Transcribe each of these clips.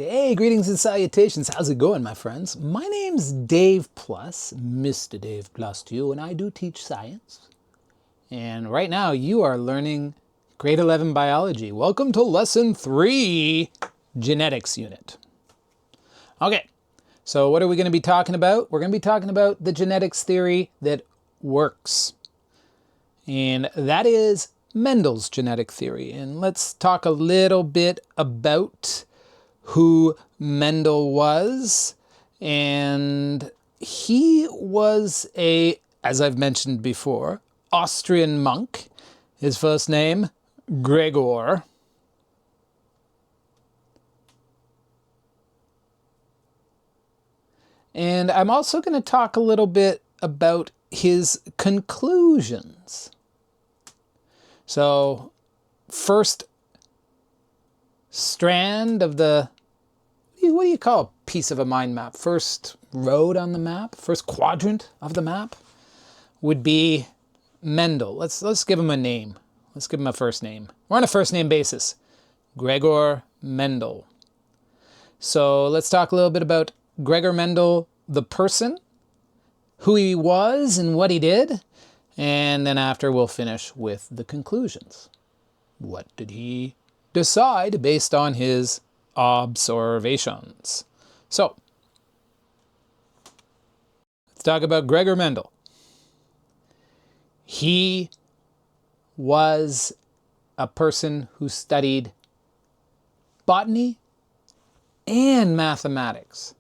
Hey, greetings and salutations. How's it going, my friends? My name's Dave Plus, Mr. Dave Plus to you, and I do teach science. And right now you are learning grade 11 biology. Welcome to lesson 3, genetics unit. Okay, so what are we going to be talking about? We're going to be talking about the genetics theory that works. And that is Mendel's genetic theory. And let's talk a little bit about who Mendel was. And he was as I've mentioned before, Austrian monk. His first name, Gregor. And I'm also going to talk a little bit about his conclusions. So, first strand of the, what do you call a piece of a mind map? First road on the map, first quadrant of the map would be Mendel. Let's give him a name. Let's give him a first name. We're on a first name basis. Gregor Mendel. So let's talk a little bit about Gregor Mendel, the person, who he was and what he did. And then after we'll finish with the conclusions. What did he decide based on his observations? So, let's talk about Gregor Mendel. He was a person who studied botany and mathematics.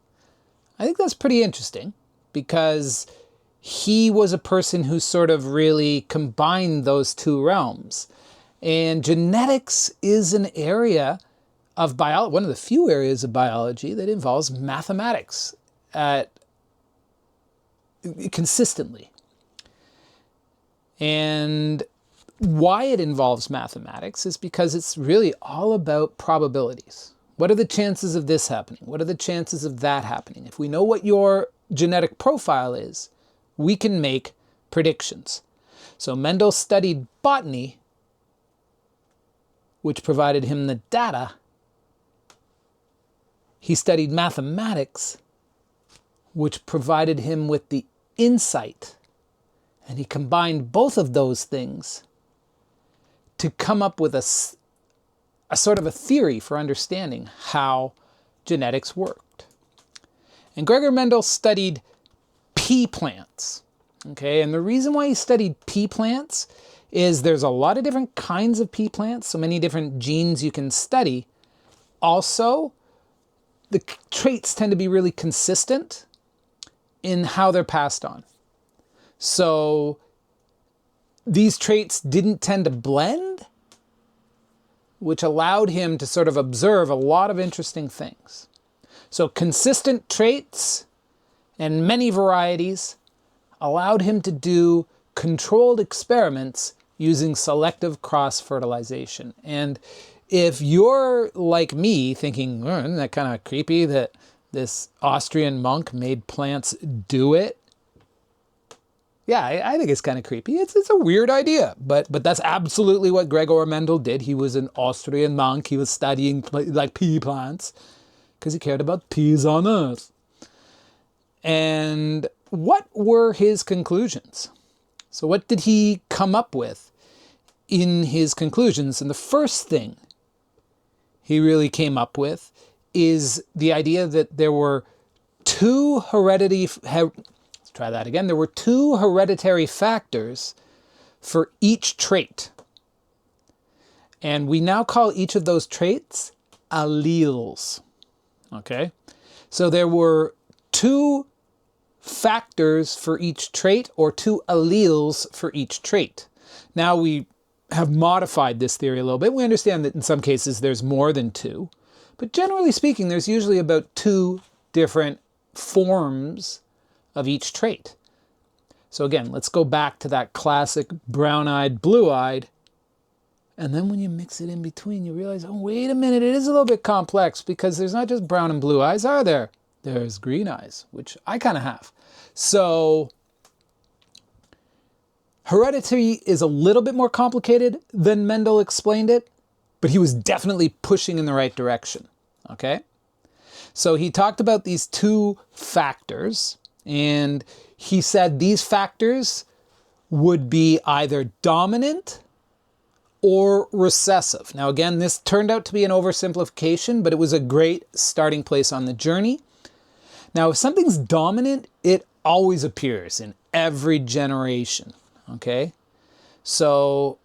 I think that's pretty interesting because he was a person who sort of really combined those two realms. And genetics is an area of biology, one of the few areas of biology that involves mathematics consistently. And why it involves mathematics is because it's really all about probabilities. What are the chances of this happening? What are the chances of that happening? If we know what your genetic profile is, we can make predictions. So Mendel studied botany, which provided him the data. He studied mathematics, which provided him with the insight. And he combined both of those things to come up with a sort of a theory for understanding how genetics worked. And Gregor Mendel studied pea plants. Okay, and the reason why he studied pea plants is there's a lot of different kinds of pea plants, so many different genes you can study. Also, the traits tend to be really consistent in how they're passed on. So these traits didn't tend to blend, which allowed him to sort of observe a lot of interesting things. So consistent traits and many varieties allowed him to do controlled experiments using selective cross-fertilization. And if you're like me thinking, isn't that kind of creepy that this Austrian monk made plants do it? Yeah, I think it's kind of creepy. It's a weird idea, but that's absolutely what Gregor Mendel did. He was an Austrian monk. He was studying like pea plants because he cared about peas on Earth. And what were his conclusions? So what did he come up with in his conclusions? And the first thing he really came up with is the idea that there were two There were two hereditary factors for each trait. And we now call each of those traits alleles. Okay? So there were two factors for each trait, or two alleles for each trait. Now we have modified this theory a little bit. We understand that in some cases there's more than two, but generally speaking, there's usually about two different forms of each trait. So again, let's go back to that classic brown-eyed, blue-eyed, and then when you mix it in between, you realize, oh, wait a minute, it is a little bit complex because there's not just brown and blue eyes, are there? There's green eyes, which I kind of have. So heredity is a little bit more complicated than Mendel explained it, but he was definitely pushing in the right direction, okay? So he talked about these two factors, and he said these factors would be either dominant or recessive. Now again, this turned out to be an oversimplification, but it was a great starting place on the journey. Now, if something's dominant, it always appears in every generation, okay? So,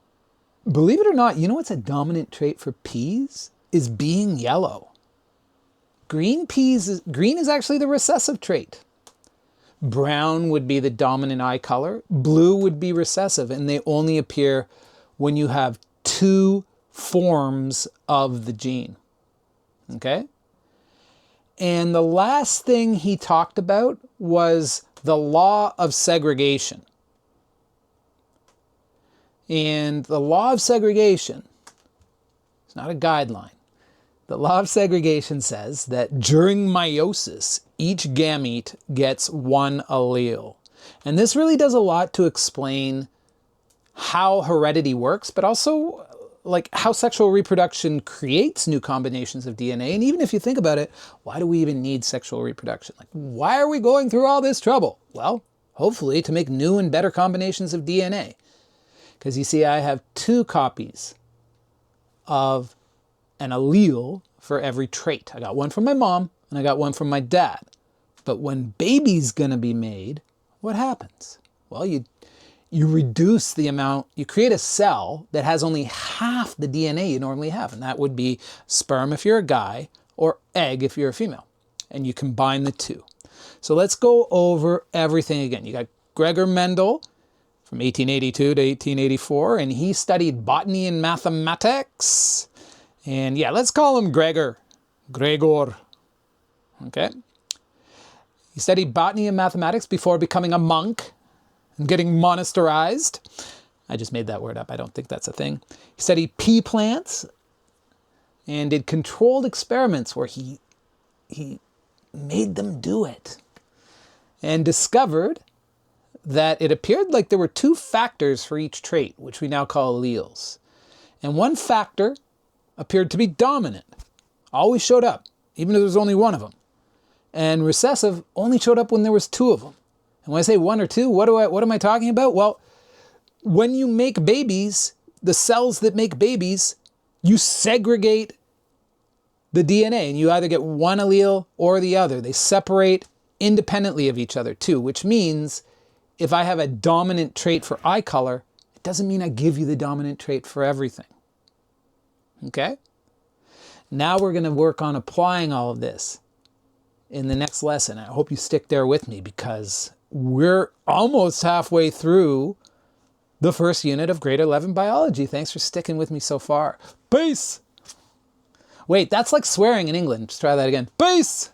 believe it or not, you know what's a dominant trait for peas? Is being yellow. Green is actually the recessive trait. Brown would be the dominant eye color. Blue would be recessive, and they only appear when you have two forms of the gene, okay? And the last thing he talked about was the law of segregation. And the law of segregation, it's not a guideline. The law of segregation says that during meiosis, each gamete gets one allele. And this really does a lot to explain how heredity works, but also like how sexual reproduction creates new combinations of DNA. And even if you think about it, why do we even need sexual reproduction? Like, why are we going through all this trouble? Well, hopefully to make new and better combinations of DNA. Because you see, I have two copies of an allele for every trait. I got one from my mom and I got one from my dad. But when baby's gonna be made, what happens? Well, you reduce the amount, you create a cell that has only half the DNA you normally have, and that would be sperm if you're a guy or egg if you're a female, and you combine the two. So let's go over everything again. You got Gregor Mendel from 1882 to 1884, and he studied botany and mathematics. And yeah, let's call him Gregor. Okay? He studied botany and mathematics before becoming a monk and getting monasterized. I just made that word up. I don't think that's a thing. He studied pea plants and did controlled experiments where he made them do it and discovered that it appeared like there were two factors for each trait, which we now call alleles. And one factor appeared to be dominant, always showed up, even if there was only one of them. And recessive only showed up when there was two of them. And when I say one or two, what am I talking about? Well, when you make babies, the cells that make babies, you segregate the DNA and you either get one allele or the other. They separate independently of each other too, which means if I have a dominant trait for eye color, it doesn't mean I give you the dominant trait for everything. Okay? Now we're going to work on applying all of this in the next lesson. I hope you stick there with me because we're almost halfway through the first unit of grade 11 biology. Thanks for sticking with me so far. Peace! Wait, that's like swearing in England. Let's try that again. Peace!